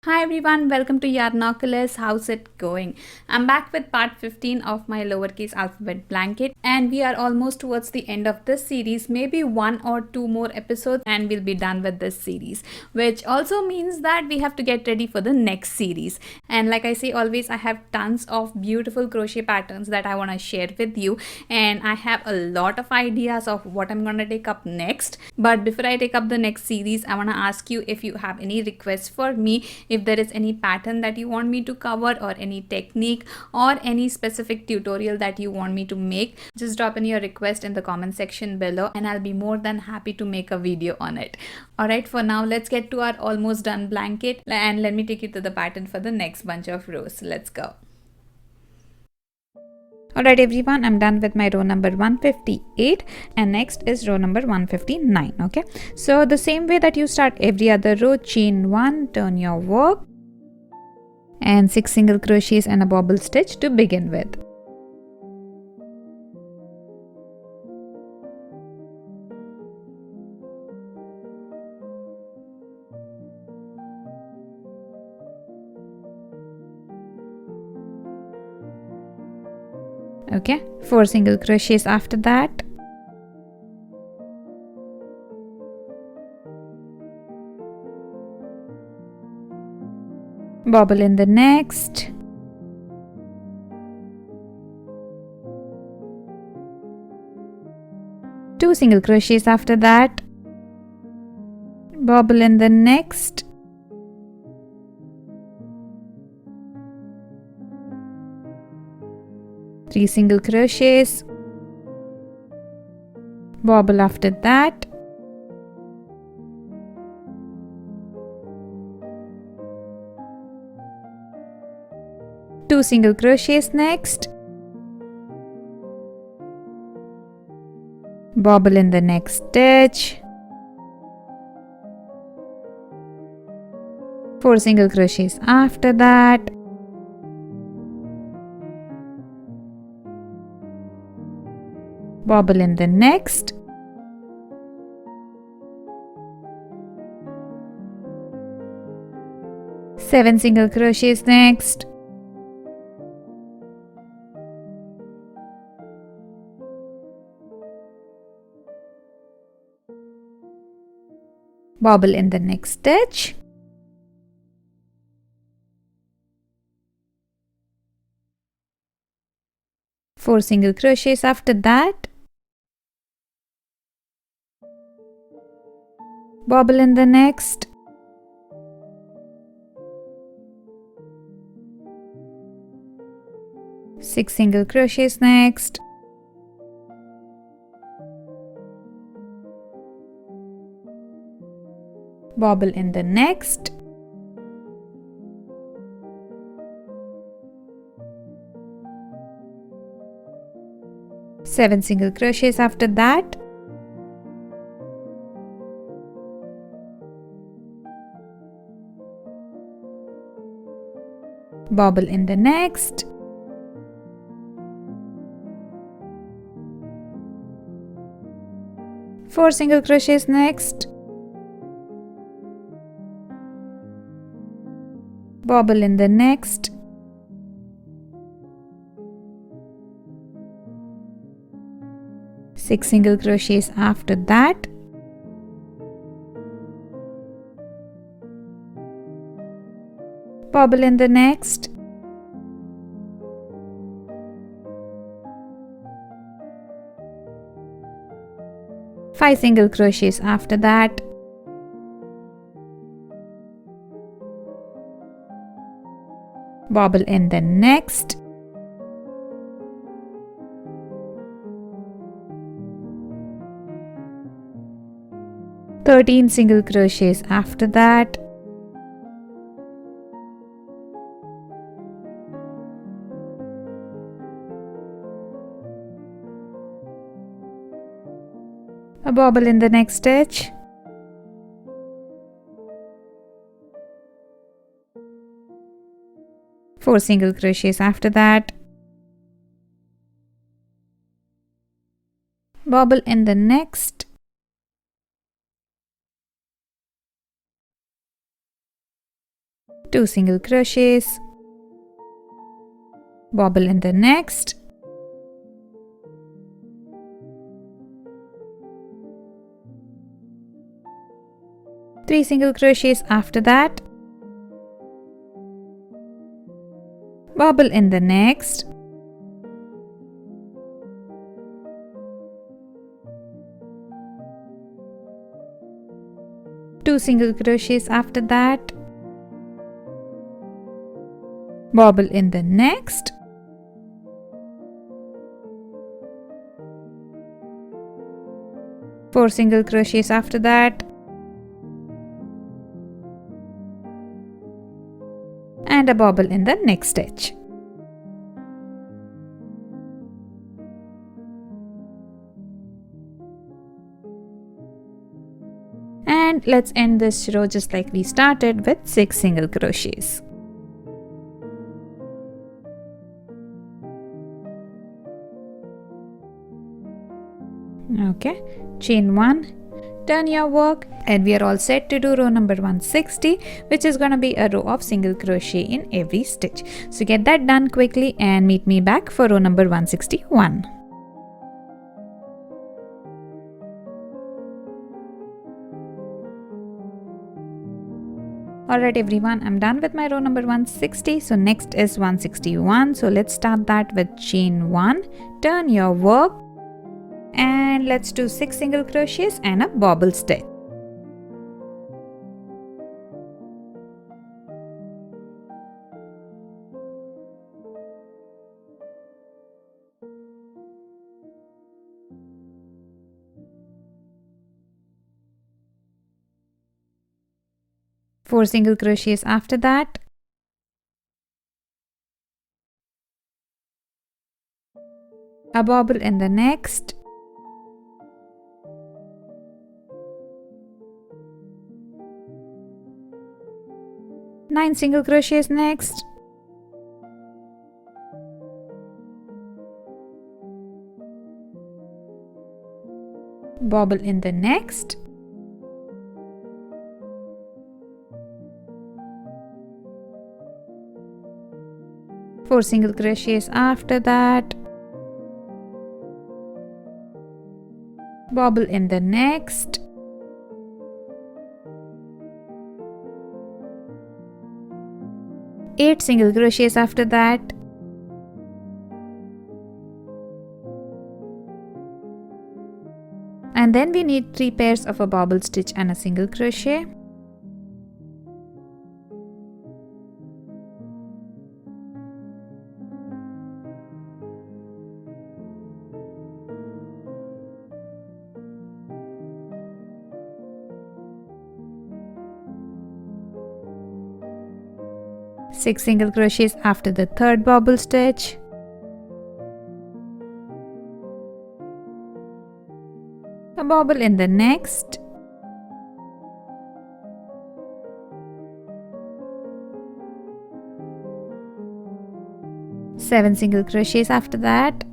Hi everyone, welcome to Yarnoculus. How's it going? I'm back with part 15 of my lowercase alphabet blanket, and we are almost towards the end of this series. Maybe one or two more episodes and we'll be done with this series, which also means that we have to get ready for the next series. And like I say always, I have tons of beautiful crochet patterns that I want to share with you, and I have a lot of ideas of what I'm going to take up next. But before I take up the next series, I want to ask you if you have any requests for me, if there is any pattern that you want me to cover or any technique or any specific tutorial that you want me to make. Just drop in your request in the comment section below and I'll be more than happy to make a video on it. Alright, for now let's get to our almost done blanket and let me take you to the pattern for the next bunch of rows. Let's go. Alright everyone, I'm done with my row number 158 and next is row number 159. Okay, so the same way that you start every other row, chain 1, turn your work and 6 single crochets and a bobble stitch to begin with. Okay, 4 single crochets after that. Bobble in the next. Two single crochets after that. Bobble in the next. Three single crochets. Bobble after that. Two single crochets next. Bobble in the next stitch. 4 single crochets after that. Bobble in the next. Seven single crochets next. Bobble in the next stitch. Four single crochets after that. Bobble in the next. Six single crochets next. Bobble in the next. Seven single crochets after that. Bobble in the next. Four single crochets next. Bobble in the next. Six single crochets after that. Bobble in the next. Five single crochets after that. Bobble in the next. Thirteen single crochets after that. A bobble in the next stitch. Four single crochets after that. Bobble in the next. 2 single crochets, bobble in the next, three single crochets after that, bobble in the next, two single crochets after that, bobble in the next, four single crochets after that, and a bobble in the next stitch. And let's end this row just like we started with 6 single crochets. Okay, chain 1, turn your work, and we are all set to do row number 160, which is gonna be a row of single crochet in every stitch. So get that done quickly and meet me back for row number 161. Alright everyone, I'm done with my row number 160. So next is 161. So let's start that with chain 1, turn your work, and let's do 6 single crochets and a bobble stitch. Four single crochets after that, a bobble in the next, nine single crochets next, bobble in the next, four single crochets after that, bobble in the next, eight single crochets after that, and then we need 3 pairs of a bobble stitch and a single crochet. Six single crochets after the third bobble stitch, a bobble in the next, seven single crochets after that,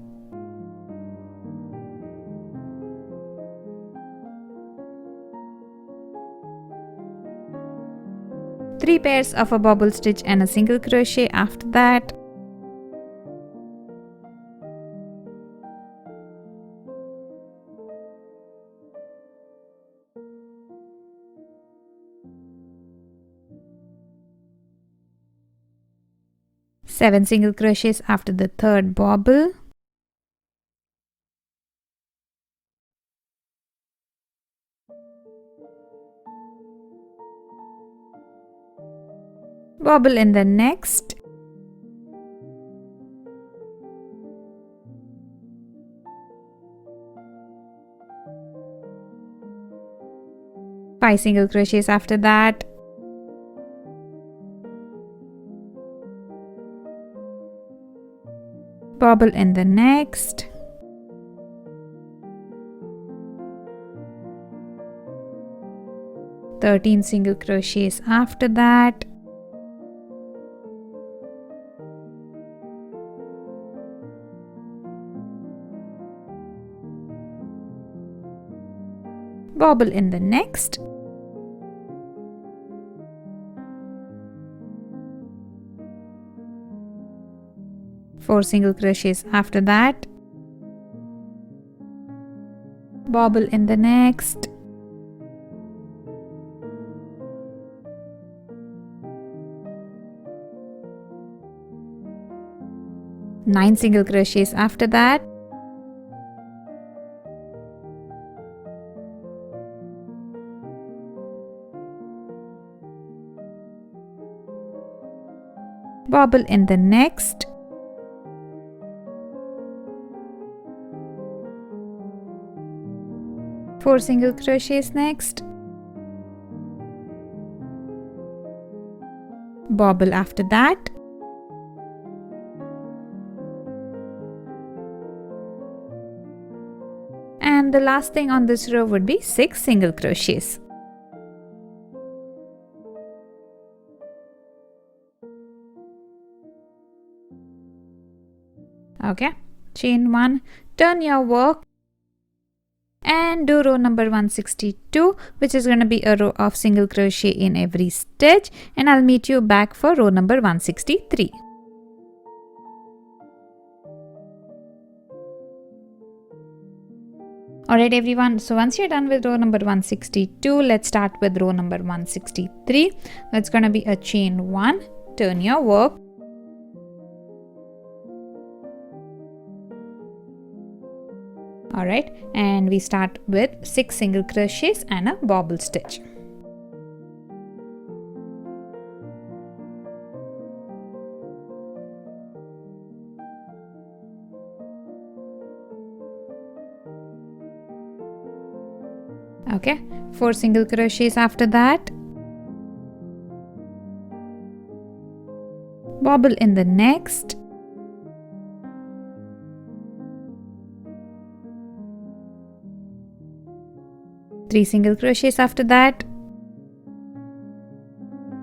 three pairs of a bobble stitch and a single crochet after that, seven single crochets after the third bobble, bobble in the next, five single crochets after that, bobble in the next, thirteen single crochets after that, bobble in the next, 4 single crochets after that, bobble in the next, 9 single crochets after that, bobble in the next, 4 single crochets next, bobble after that, and the last thing on this row would be 6 single crochets. Okay, chain 1, turn your work and do row number 162, which is going to be a row of single crochet in every stitch, and I'll meet you back for row number 163. Alright everyone, so once you're done with row number 162, let's start with row number 163. That's going to be a chain 1, turn your work, alright, and we start with 6 single crochets and a bobble stitch. Okay, 4 single crochets after that, bobble in the next, three single crochets after that,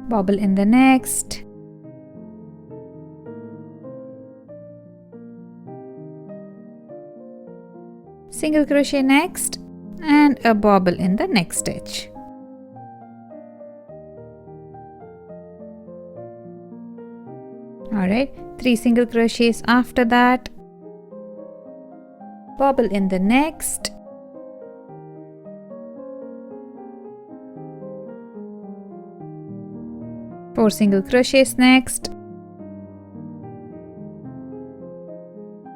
bobble in the next, single crochet next, and a bobble in the next stitch. Alright, 3 single crochets after that, bobble in the next, four single crochets next,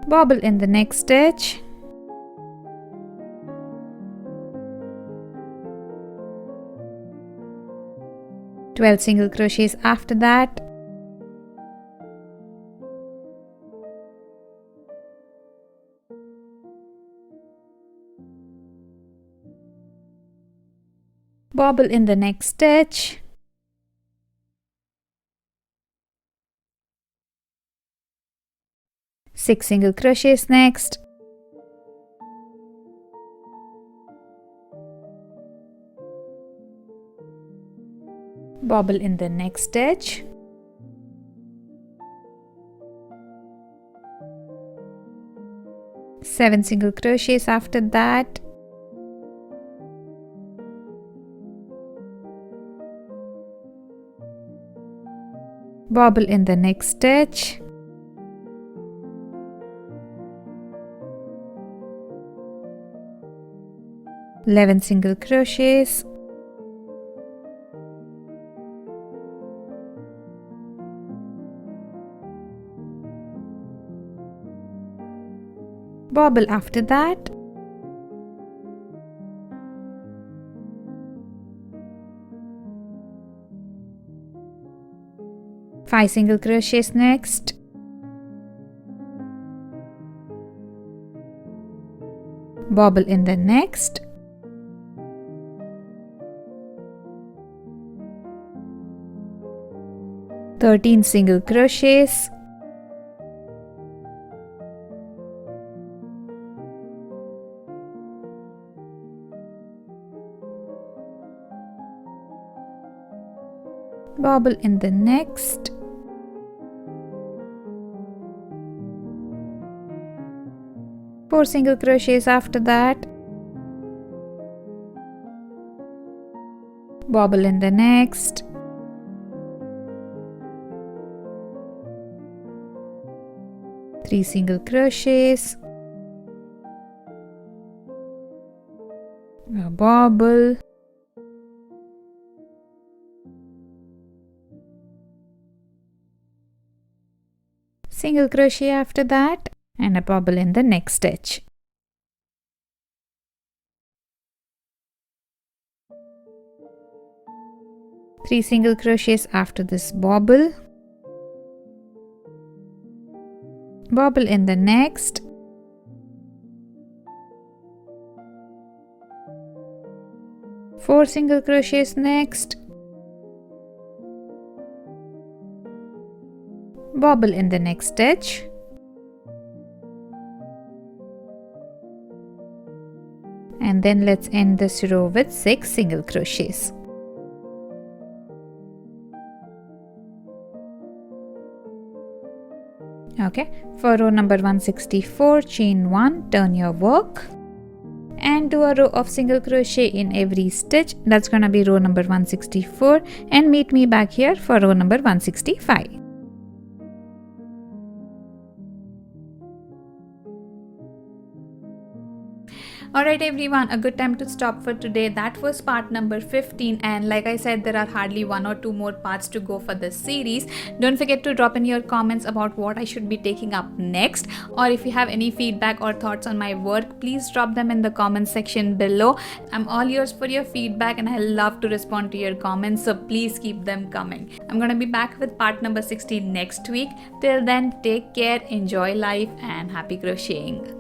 bobble in the next stitch, twelve single crochets after that, bobble in the next stitch, six single crochets next, bobble in the next stitch, seven single crochets after that, bobble in the next stitch, eleven single crochets, bobble after that, five single crochets next, bobble in the next, thirteen single crochets, bobble in the next, four single crochets after that, bobble in the next, 3 single crochets, a bobble, single crochet after that, and a bobble in the next stitch. Three single crochets after this bobble, bobble in the next, four single crochets next, bobble in the next stitch, and then let's end this row with 6 single crochets. Okay, for row number 164, chain 1, turn your work and do a row of single crochet in every stitch. That's gonna be row number 164, and meet me back here for row number 165. Alright everyone, a good time to stop for today. That was part number 15, and like I said, there are hardly 1 or 2 more parts to go for this series. Don't forget to drop in your comments about what I should be taking up next, or if you have any feedback or thoughts on my work, please drop them in the comments section below. I'm all yours for your feedback and I love to respond to your comments, so please keep them coming. I'm gonna be back with part number 16 next week. Till then, take care, enjoy life, and happy crocheting.